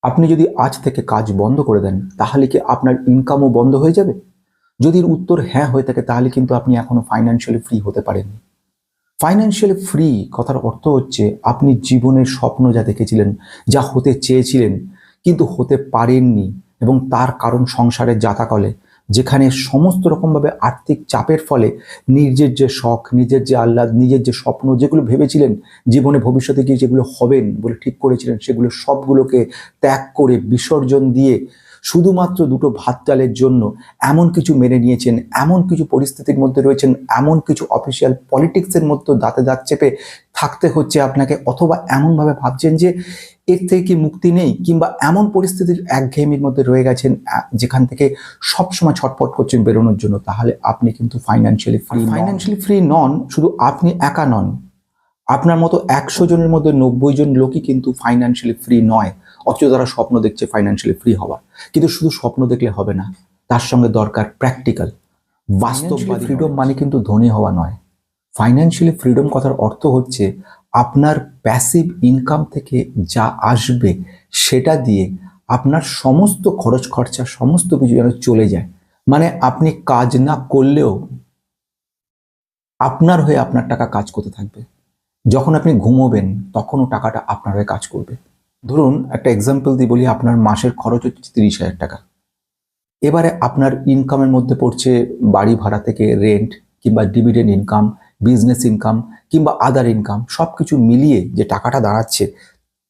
আপনি যদি আজ থেকে কাজ বন্ধ করে দেন তাহলে কি আপনার ইনকামও বন্ধ হয়ে যাবে? যদি এর উত্তর হ্যাঁ হয়ে থাকে তাহলে কিন্তু আপনি এখনো ফাইন্যান্সিয়ালি ফ্রি হতে পারেননি। ফাইন্যান্সিয়ালি ফ্রি কথার অর্থ হচ্ছে আপনি জীবনের স্বপ্ন যা দেখেছিলেন, যা হতে চেয়েছিলেন কিন্তু হতে পারেননি, এবং তার কারণ সংসারের জাতাকলে, যেখানে সমস্ত রকমভাবে আর্থিক চাপের ফলে নিজের যে শখ, নিজের যে আহ্লাদ, নিজের যে স্বপ্ন, যেগুলো ভেবেছিলেন জীবনে ভবিষ্যতে গিয়ে যেগুলো হবেন বলে ঠিক করেছিলেন, সেগুলো সবগুলোকে ত্যাগ করে বিসর্জন দিয়ে শুধুমাত্র দুটো ভাত ডালের জন্য এমন কিছু মেনে নিয়েছেন, এমন কিছু পরিস্থিতির মধ্যে রয়েছেন, এমন কিছু অফিসিয়াল পলিটিক্সের মধ্যে দাঁতে দাঁত চেপে থাকতে হচ্ছে আপনাকে, অথবা এমনভাবে ভাবছেন যে এর থেকে কি মুক্তি নেই, কিংবা এমন পরিস্থিতির একঘেয়েমির মধ্যে রয়ে গেছেন যেখান থেকে সবসময় ছটফট করছেন বেরোনোর জন্য, তাহলে আপনি কিন্তু ফাইন্যান্সিয়ালি ফ্রি। ফাইন্যান্সিয়ালি ফ্রি নন শুধু আপনি একা নন, আপনার মতো 100 জনের মধ্যে 90 জন লোকই কিন্তু ফাইন্যান্সিয়ালি ফ্রি নয়, অথচ তারা স্বপ্ন দেখছে ফাইন্যান্সিয়ালি ফ্রি হওয়ার। কিন্তু শুধু স্বপ্ন দেখলে হবে না, তার সঙ্গে দরকার প্র্যাকটিক্যাল বাস্তববাদী ফ্রিডম। মানে কিন্তু ধনী হওয়া নয়। ফাইন্যান্সিয়ালি ফ্রিডম কথার অর্থ হচ্ছে আপনার প্যাসিভ ইনকাম থেকে যা আসবে সেটা দিয়ে আপনার সমস্ত খরচ খরচা সমস্ত কিছু যেন চলে যায়। মানে আপনি কাজ না করলেও আপনার হয়ে আপনার টাকা কাজ করতে থাকবে। যখন আপনি ঘুমোবেন তখনও টাকাটা আপনার হয়ে কাজ করবে। ধরুন একটা এক্সাম্পল দিয়ে বলি, আপনার মাসের খরচ হচ্ছে 30,000 টাকা। এবারে আপনার ইনকামের মধ্যে পড়ছে বাড়ি ভাড়া থেকে রেন্ট, কিংবা ডিভিডেন্ড ইনকাম, বিজনেস ইনকাম, কিংবা আদার ইনকাম, সব কিছু মিলিয়ে যে টাকাটা দাঁড়াচ্ছে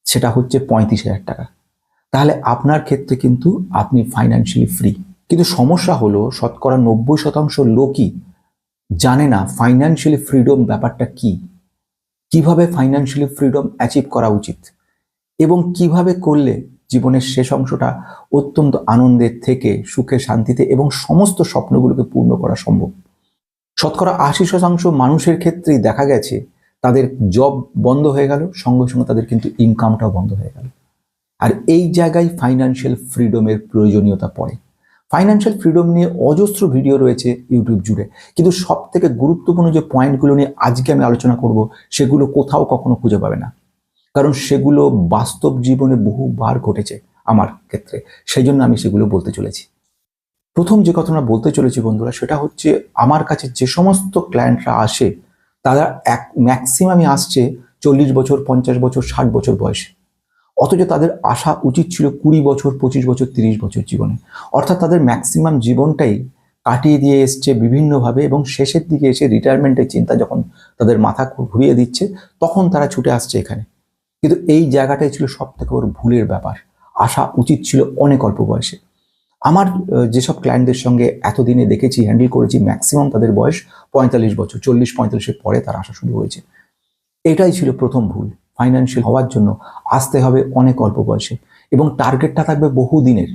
সেটা হচ্ছে 35,000 টাকা। তাহলে আপনার ক্ষেত্রে কিন্তু আপনি ফাইন্যান্সিয়ালি ফ্রি। কিন্তু সমস্যা হলো শতকরা 90% লোকই জানে না ফাইন্যান্সিয়ালি ফ্রিডম ব্যাপারটা কি, কিভাবে ফাইন্যান্সিয়ালি ফ্রিডম অ্যাচিভ করা উচিত, এবং কিভাবে করলে জীবনের শেষ অংশটা অত্যন্ত আনন্দের থেকে সুখে শান্তিতে এবং সমস্ত স্বপ্নগুলোকে পূর্ণ করা সম্ভব। শতকরা 80% মানুষের ক্ষেত্রেই দেখা গেছে তাদের জব বন্ধ হয়ে গেল, সঙ্গে সঙ্গে তাদের কিন্তু ইনকামটাও বন্ধ হয়ে গেল। আর এই জায়গায় ফাইন্যান্সিয়াল ফ্রিডমের প্রয়োজনীয়তা পড়ে। ফাইন্যান্সিয়াল ফ্রিডম নিয়ে অজস্র ভিডিও রয়েছে ইউটিউব জুড়ে, কিন্তু সব থেকে গুরুত্বপূর্ণ যে পয়েন্টগুলো নিয়ে আজকে আমি আলোচনা করব সেগুলো কোথাও কখনো খুঁজে পাবে না, কারণ সেগুলো বাস্তব জীবনে বহুবার ঘটেছে আমার ক্ষেত্রে, সেই জন্য আমি সেগুলো বলতে চলেছি। প্রথম যে কথাটা বলতে চলেছি বন্ধুরা, সেটা হচ্ছে আমার কাছে যে সমস্ত ক্লায়েন্টরা আসে তারা ম্যাক্সিমামই আসছে 40 বছর, 50 বছর, 60 বছর বয়সে, অথচ তাদের আসা উচিত ছিল 20 বছর, 25 বছর, 30 বছর জীবনে। অর্থাৎ তাদের ম্যাক্সিমাম জীবনটাই কাটিয়ে দিয়ে এসছে বিভিন্নভাবে, এবং শেষের দিকে এসে রিটায়ারমেন্টের চিন্তা যখন তাদের মাথা ঘুরিয়ে দিচ্ছে তখন তারা ছুটে আসছে এখানে। কিন্তু এই জায়গাটাই ছিল সব থেকে বড় ভুলের ব্যাপার। আসা উচিত ছিল অনেক অল্প বয়সে। আমার যেসব ক্লায়েন্টদের সঙ্গে এতদিনে দেখেছি, হ্যান্ডেল করেছি, ম্যাক্সিমাম তাদের বয়স 45 বছর, 40-45-এর পরে তার আসা শুরু হয়েছে। এটাই ছিল প্রথম ভুল। ফাইন্যান্সিয়াল হওয়ার জন্য আসতে হবে অনেক অল্প বয়সে, এবং টার্গেটটা থাকবে বহু দিনের,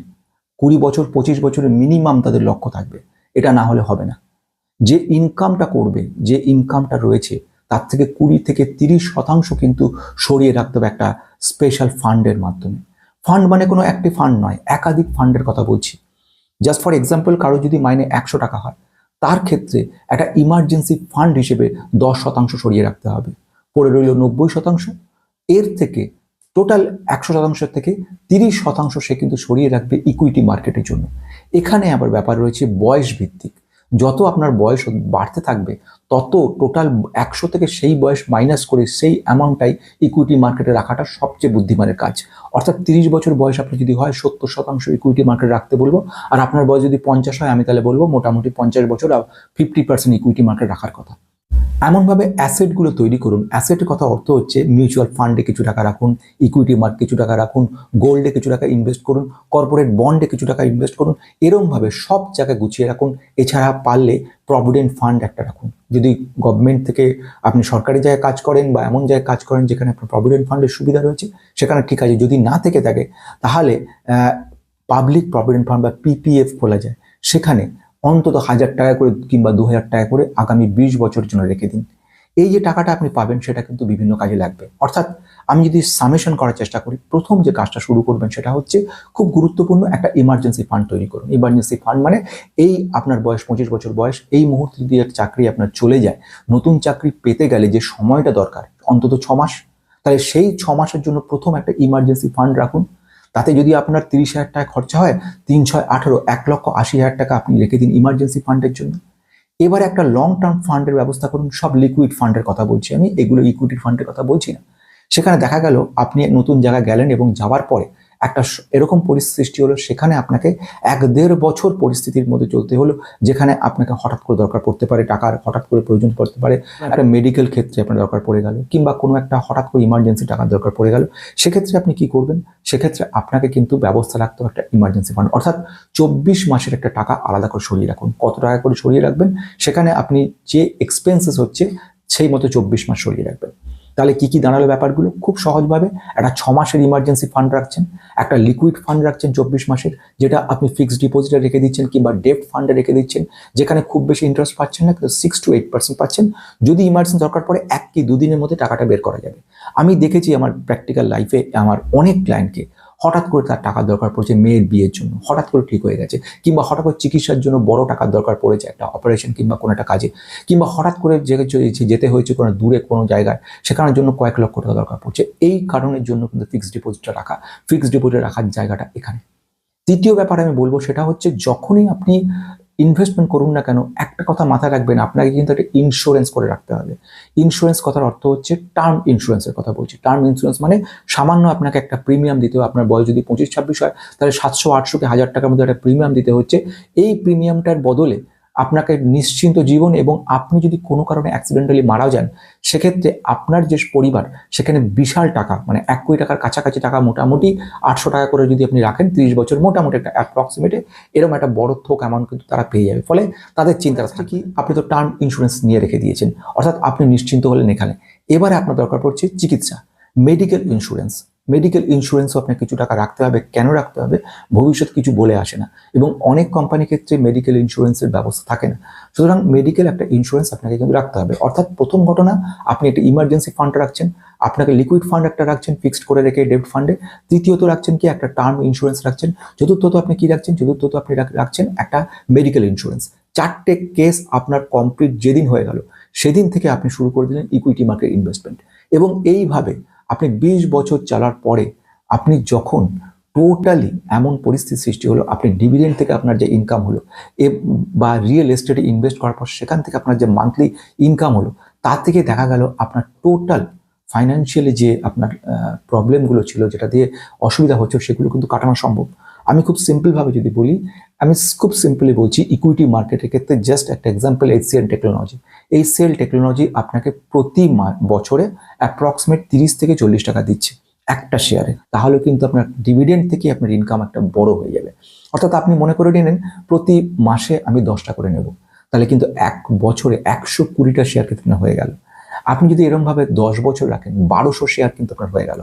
20 বছর, 25 বছরের মিনিমাম তাদের লক্ষ্য থাকবে। এটা না হলে হবে না। যে ইনকামটা করবে, যে ইনকামটা রয়েছে তার থেকে 20-30% কিন্তু সরিয়ে রাখতে হবে একটা স্পেশাল ফান্ডের মাধ্যমে। ফান্ড মানে কোনো একটি ফান্ড নয়, একাধিক ফান্ডের কথা বলছি। জাস্ট ফর এক্সাম্পল, কারো যদি মাইনে 100 টাকা হয়, তার ক্ষেত্রে একটা ইমার্জেন্সি ফান্ড হিসেবে 10% সরিয়ে রাখতে হবে। পড়ে রইল 90%। এর থেকে টোটাল 100% থেকে 30% সে কিন্তু সরিয়ে রাখবে ইকুইটি মার্কেটের জন্য। এখানে আবার ব্যাপার রয়েছে বয়স ভিত্তিক। যত আপনার বয়স বাড়তে থাকবে তত টোটাল 100 থেকে সেই বয়স মাইনাস করে সেই অ্যামাউন্টটাই ইকুইটি মার্কেটে রাখাটা সবচেয়ে বুদ্ধিমানের কাজ। অর্থাৎ 30 বছর বয়স আপনার যদি হয়, 70% ইকুইটি মার্কেটে রাখতে বলবো। আর আপনার বয়স যদি 50 হয়, আমি তাহলে বলবো মোটামুটি 50 বছর আর 50% ইকুইটি মার্কেট রাখার কথা। এমনভাবে অ্যাসেটগুলো তৈরি করুন। অ্যাসেটের কথা অর্থ হচ্ছে মিউচুয়াল ফান্ডে কিছু টাকা রাখুন, ইকুইটি মার্কেট কিছু টাকা রাখুন, গোল্ডে কিছু টাকা ইনভেস্ট করুন, কর্পোরেট বন্ডে কিছু টাকা ইনভেস্ট করুন। এরকমভাবে সব জায়গায় গুছিয়ে রাখুন। এছাড়া পারলে প্রভিডেন্ট ফান্ড একটা রাখুন। যদি গভর্নমেন্ট থেকে আপনি সরকারি জায়গায় কাজ করেন বা এমন জায়গায় কাজ করেন যেখানে আপনার প্রভিডেন্ট ফান্ডের সুবিধা রয়েছে, সেখানে ঠিক আছে। যদি না থেকে থাকে তাহলে পাবলিক প্রভিডেন্ট ফান্ড বা পিপিএফ খোলা যায়, সেখানে অন্তত 1000 টাকা করে কিংবা 2000 টাকা করে আগামী 20 বছরের জন্য রেখে দিন। এই যে টাকাটা আপনি পাবেন সেটা কিন্তু বিভিন্ন কাজে লাগবে। অর্থাৎ আমি যদি সামেশন করার চেষ্টা করি, প্রথম যে কাজটা শুরু করবেন সেটা হচ্ছে খুব গুরুত্বপূর্ণ একটা ইমার্জেন্সি ফান্ড তৈরি করুন। ইমার্জেন্সি ফান্ড মানে এই আপনার বয়স 25 বছর বয়স, এই মুহূর্তে যদি একটা চাকরি আপনার চলে যায়, নতুন চাকরি পেতে গেলে যে সময়টা দরকার অন্তত 6 মাস, তাহলে সেই 6 মাসের জন্য প্রথম একটা ইমার্জেন্সি ফান্ড রাখুন। তাতে যদি আপনার 30,000 টাকা খরচা হয়, 3 6 18, 1,80,000 টাকা আপনি রেখে দিন ইমার্জেন্সি ফান্ডের জন্য। এবার একটা লং টার্ম ফান্ডের ব্যবস্থা করুন। সব লিকুইড ফান্ডের কথা বলছি আমি, এগুলো ইকুইটি ফান্ডের কথা বলছি না। সেখানে দেখা গেল আপনি নতুন জায়গায় গেলেন এবং যাওয়ার পরে একটা এরকম পরিস্থিতি সৃষ্টি হলো, সেখানে আপনাকে 1-1.5 বছর পরিস্থিতির মধ্যে চলতে হলো, যেখানে আপনাকে হঠাৎ করে দরকার পড়তে পারে টাকার, হঠাৎ করে প্রয়োজন পড়তে পারে, একটা মেডিকেল ক্ষেত্রে আপনার দরকার পড়ে গেল, কিংবা কোনো একটা হঠাৎ করে ইমার্জেন্সি টাকার দরকার পড়ে গেল। সেক্ষেত্রে আপনি কি করবেন? সেক্ষেত্রে আপনাকে কিন্তু ব্যবস্থা রাখতে হবে একটা ইমার্জেন্সি ফান্ড, অর্থাৎ 24 মাসের একটা টাকা আলাদা করে সরিয়ে রাখুন। কত টাকা করে সরিয়ে রাখবেন? সেখানে আপনি যে এক্সপেন্সেস হচ্ছে সেই মতো 24 মাস সরিয়ে রাখবেন। তাহলে কি কি দাঁড়ালো ব্যাপারগুলো? খুব সহজভাবে একটা 6 মাসের ইমার্জেন্সি ফান্ড রাখছেন, একটা লিকুইড ফান্ড রাখছেন 24 মাসের, যেটা আপনি ফিক্সড ডিপোজিটে রেখে দিচ্ছেন কিংবা ডেপ্ট ফান্ডে রেখে দিচ্ছেন, যেখানে খুব বেশি ইন্টারেস্ট পাচ্ছেন না, কিন্তু 6 to 8% পাচ্ছেন। যদি ইমার্জেন্সি দরকার পড়ে 1 কি 2 দিনের মধ্যে টাকাটা বের করা যাবে। আমি দেখেছি আমার প্র্যাকটিক্যাল লাইফে আমার অনেক ক্লায়েন্টকে হঠাৎ করে তার টাকার দরকার পড়েছে মেয়ের বিয়ের জন্য, হঠাৎ করে ঠিক হয়ে গেছে, কিংবা হঠাৎ করে চিকিৎসার জন্য বড় টাকার দরকার পড়েছে একটা অপারেশন কিংবা কোনো একটা কাজে, কিংবা হঠাৎ করে যেতে হয়েছে কোনো দূরে কোনো জায়গায়, সেখানের জন্য কয়েক লক্ষ টাকা দরকার পড়ছে। এই কারণের জন্য কিন্তু ফিক্সড ডিপোজিটটা রাখা, ফিক্সড ডিপোজিটে রাখার জায়গাটা এখানে। তৃতীয় ব্যাপার আমি বলবো সেটা হচ্ছে, যখনই আপনি ইনভেস্টমেন্ট করুন না কেন, একটা কথা মাথায় রাখবেন, আপনাকে কিন্তু একটা ইন্স্যুরেন্স করে রাখতে হবে। ইন্স্যুরেন্স কথার অর্থ হচ্ছে টার্ম ইন্স্যুরেন্সের কথা বলছি। টার্ম ইন্স্যুরেন্স মানে সামান্য আপনাকে একটা প্রিমিয়াম দিতে হবে। আপনার বয়স যদি 25-26 হয়, তাহলে 700-800 কি 1000 টাকার মধ্যে একটা প্রিমিয়াম দিতে হচ্ছে। এই প্রিমিয়ামটার বদলে আপনাকে নিশ্চিন্ত জীবন, এবং আপনি যদি কোনো কারণে অ্যাক্সিডেন্টালি মারাও যান, সেক্ষেত্রে আপনার যে পরিবার, সেখানে বিশাল টাকা, মানে 1 কোটি টাকার কাছাকাছি টাকা, মোটামুটি 800 টাকা করে যদি আপনি রাখেন 30 বছর, মোটামুটি একটা অ্যাপ্রক্সিমেটে এরকম একটা বড় থোক অ্যামাউন্ট কিন্তু তারা পেয়ে যাবে। ফলে তাদের চিন্তা থাকে কি, আপনি তো টার্ম ইন্স্যুরেন্স নিয়ে রেখে দিয়েছেন, অর্থাৎ আপনি নিশ্চিন্ত হলেন এখানে। এবারে আপনার দরকার পড়ছে চিকিৎসা, মেডিকেল ইন্স্যুরেন্স। মেডিকেল ইন্স্যুরেন্সও আপনার কিছু টাকা রাখতে হবে। কেন রাখতে হবে? ভবিষ্যৎ কিছু বলে আসে না, এবং অনেক কোম্পানির ক্ষেত্রে মেডিকেল ইন্স্যুরেন্সের ব্যবস্থা থাকে না। সুতরাং মেডিকেল একটা ইন্স্যুরেন্স আপনাকে কিন্তু রাখতে হবে। অর্থাৎ প্রথম ঘটনা, আপনি একটা ইমার্জেন্সি ফান্ড রাখছেন, আপনাকে লিকুইড ফান্ড একটা রাখছেন ফিক্সড করে রেখে ডেপ্ট ফান্ডে। তৃতীয়ত রাখছেন কি, একটা টার্ম ইন্স্যুরেন্স রাখছেন। চতুর্থত আপনি কি রাখছেন? চতুর্থত আপনি রাখছেন একটা মেডিকেল ইন্স্যুরেন্স। 4টে কেস আপনার কমপ্লিট যেদিন হয়ে গেল, সেদিন থেকে আপনি শুরু করে দিলেন ইকুইটি মার্কেট ইনভেস্টমেন্ট। এবং এইভাবে আপনি 20 বছর চালার পরে, আপনি যখন টোটালি এমন পরিস্থিতি সৃষ্টি হলো, আপনি ডিভিডেন্ড থেকে আপনার যে ইনকাম হলো, বা রিয়েল এস্টেটে ইনভেস্ট করার পর সেখান থেকে আপনার যে মান্থলি ইনকাম হলো, তার থেকে দেখা গেল আপনার টোটাল ফাইন্যান্সিয়ালি যে আপনার প্রবলেমগুলো ছিল, যেটা দিয়ে অসুবিধা হচ্ছে, সেগুলো কিন্তু কাটানো সম্ভব। আমি খুব সিম্পলভাবে যদি বলি, আমি খুব সিম্পলি বলছি, ইকুইটি মার্কেটের ক্ষেত্রে জাস্ট একটা example, HCL technology. HCL technology আপনাকে প্রতি বছরে অ্যাপ্রক্সিমেট 30 থেকে 40 টাকা দিচ্ছে একটা শেয়ারে। তাহলে কিন্তু আপনার ডিভিডেন্ড থেকে আপনার ইনকাম একটা বড় হয়ে যাবে। অর্থাৎ আপনি মনে করে নিলেন প্রতি মাসে আমি 10টা করে নেব, তাহলে কিন্তু 1 বছরে 120টা শেয়ার কিন্তু হয়ে গেল। আপনি যদি এরকমভাবে 10 বছর রাখেন, 1200 শেয়ার কিন্তু আপনার হয়ে গেল।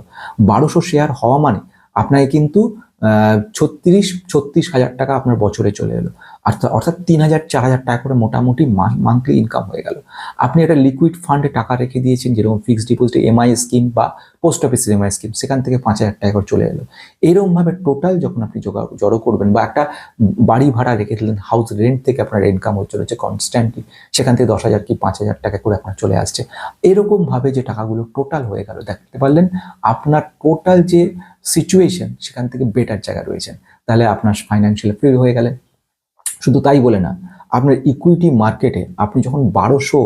1200 শেয়ার হওয়া মানে আপনাকে কিন্তু 36,000 টাকা আপনার বছরে চলে এলো। অর্থাৎ 3,000-4,000 টাকা করে মোটামুটি মান্থলি ইনকাম হয়ে গেল। আপনি একটা লিকুইড ফান্ডে টাকা রেখে দিয়েছেন, যেরকম ফিক্সড ডিপোজিটে এমআই স্কিম বা পোস্ট অফিসের এমআই স্কিম, সেখান থেকে 5,000 টাকা করে চলে এলো। এরকমভাবে টোটাল যখন আপনি জড়ো করবেন, বা একটা বাড়ি ভাড়া রেখে দিলেন, হাউস রেন্ট থেকে আপনার ইনকাম চলেছে কনস্ট্যান্টলি, সেখান থেকে 10,000 কি 5,000 টাকা করে আপনার চলে আসছে। এরকমভাবে যে টাকাগুলো টোটাল হয়ে গেল, দেখতে পারলেন আপনার টোটাল যে সিচুয়েশন, সেখান থেকে বেটার জায়গা রয়েছেন। তাহলে আপনার ফাইন্যান্সিয়াল ফ্রি হয়ে গেলেন। শুধু তাই বলে না, আপনার ইকুইটি মার্কেটে আপনি যখন 1200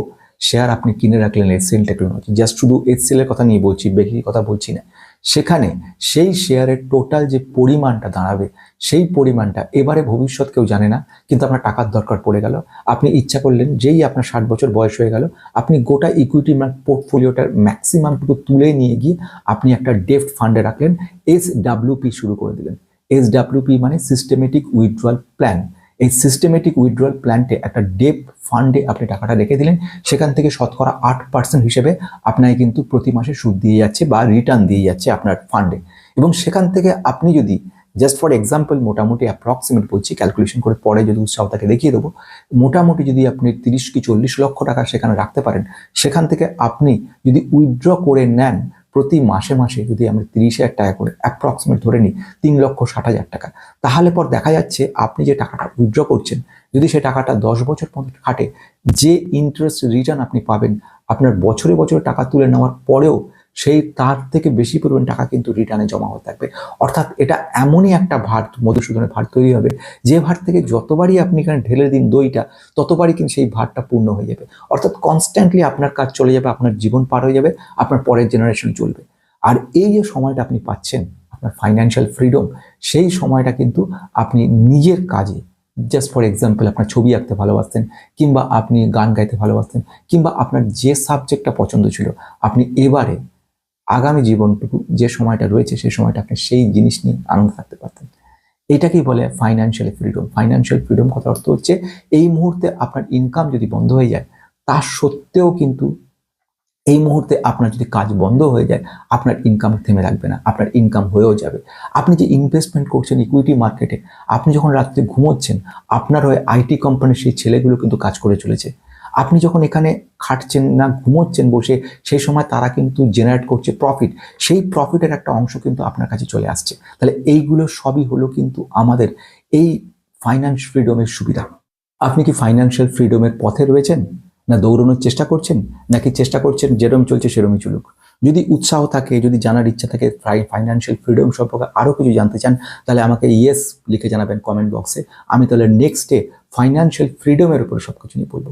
শেয়ার আপনি কিনে রাখলেন HCL টেকনোলজি, জাস্ট শুধু HCL এর কথা নিয়ে বলছি, বেশি কথা বলছি না, সেখানে সেই শেয়ারের টোটাল যে পরিমাণটা দাঁড়াবে, সেই পরিমাণটা এবারে ভবিষ্যৎ কেউ জানে না, কিন্তু আপনার টাকার দরকার পড়ে গেল। আপনি ইচ্ছা করলেন, যেই আপনার 60 বছর বয়স হয়ে গেল, আপনি গোটা ইকুইটি পোর্টফোলিওটার ম্যাক্সিমামটুকু তুলে নিয়ে গিয়ে আপনি একটা ডেপ্ট ফান্ডে রাখলেন, SWP শুরু করে দিলেন। SWP মানে সিস্টেমেটিক উইথড্রয়াল প্ল্যান। এই সিস্টেমেটিক উইথড্রয়াল প্ল্যানটে একটা ডেপ্ট ফান্ডে আপনি টাকাটা রেখে দিলেন, সেখান থেকে শতকরা 8% হিসেবে আপনাকে কিন্তু প্রতি মাসে সুদ দিয়ে যাচ্ছে বা রিটার্ন দিয়ে যাচ্ছে আপনার ফান্ডে। এবং সেখান থেকে আপনি যদি জাস্ট ফর এক্সাম্পল, মোটামুটি অ্যাপ্রক্সিমেট বলছি, ক্যালকুলেশন করে পরে যদি উৎসাহটাকে দেখিয়ে দেবো, মোটামুটি যদি আপনি 30 কি 40 লক্ষ টাকা সেখানে রাখতে পারেন, সেখান থেকে আপনি যদি উইথড্র করে নেন প্রতি মাসে মাসে, যদি আমরা 30,000 টাকা করে অ্যাপ্রক্সিমেট ধরে নিই, 3,60,000 টাকা, তাহলে পর দেখা যাচ্ছে আপনি যে টাকাটা উইথড্র করছেন, যদি সে টাকাটা 10 বছর পর্যন্ত খাটে, যে ইন্টারেস্ট রিটার্ন আপনি পাবেন, আপনার বছরে বছরে টাকা তুলে নেওয়ার পরেও সেই তার থেকে বেশি পরিমাণ টাকা কিন্তু রিটার্নে জমা হতে থাকবে। অর্থাৎ এটা এমনই একটা ভার, মধুসূদনের ভার তৈরি হবে, যে ভার থেকে যতবারই আপনি এখানে ঢেলে দিন দইটা, ততবারই কিন্তু সেই ভারটা পূর্ণ হয়ে যাবে। অর্থাৎ কনস্ট্যান্টলি আপনার কাজ চলে যাবে, আপনার জীবন পার হয়ে যাবে, আপনার পরের জেনারেশন চলবে। আর এই যে সময়টা আপনি পাচ্ছেন, আপনার ফাইন্যান্সিয়াল ফ্রিডম, সেই সময়টা কিন্তু আপনি নিজের কাজে, জাস্ট ফর এক্সাম্পল আপনার ছবি আঁকতে ভালোবাসতেন, কিংবা আপনি গান গাইতে ভালোবাসতেন, কিংবা আপনার যে সাবজেক্টটা পছন্দ ছিল, আপনি এবারে আগামী জীবনটুকু যে সময়টা রয়েছে সেই সময়টা আপনি সেই জিনিস নিয়ে আনন্দ থাকতে পারতেন। এটাকেই বলে ফাইন্যান্সিয়াল ফ্রিডম। ফাইন্যান্সিয়াল ফ্রিডম কথার অর্থ হচ্ছে এই মুহূর্তে আপনার ইনকাম যদি বন্ধ হয়ে যায়, তা সত্ত্বেও কিন্তু এই মুহূর্তে আপনার যদি কাজ বন্ধ হয়ে যায়, আপনার ইনকাম থেমে থাকবে না, আপনার ইনকাম হয়েও যাবে। আপনি যে ইনভেস্টমেন্ট করছেন ইকুইটি মার্কেটে, আপনি যখন রাত্রে ঘুমোচ্ছেন, আপনার হয়ে আইটি কোম্পানির সেই ছেলেগুলো কিন্তু কাজ করে চলেছে। আপনি যখন এখানে খাটছেন না, ঘুমোচ্ছেন বসে, সেই সময় তারা কিন্তু জেনারেট করছে প্রফিট, সেই প্রফিটের একটা অংশ কিন্তু আপনার কাছে চলে আসছে। তাহলে এইগুলো সবই হলো কিন্তু আমাদের এই ফাইন্যান্স ফ্রিডমের সুবিধা। আপনি কি ফাইন্যান্সিয়াল ফ্রিডমের পথে রয়েছেন, না দৌড়ানোর চেষ্টা করছেন, নাকি চেষ্টা করছেন যেরম চলছে সেরমই চলুক? যদি উৎসাহ থাকে, যদি জানার ইচ্ছা থাকে ফাইন্যান্সিয়াল ফ্রিডম সম্পর্কে আরও কিছু জানতে চান, তাহলে আমাকে ইয়েস লিখে জানাবেন কমেন্ট বক্সে। আমি তাহলে নেক্সট ডে ফাইন্যান্সিয়াল ফ্রিডমের উপরে সব কিছু নিয়ে বলবো।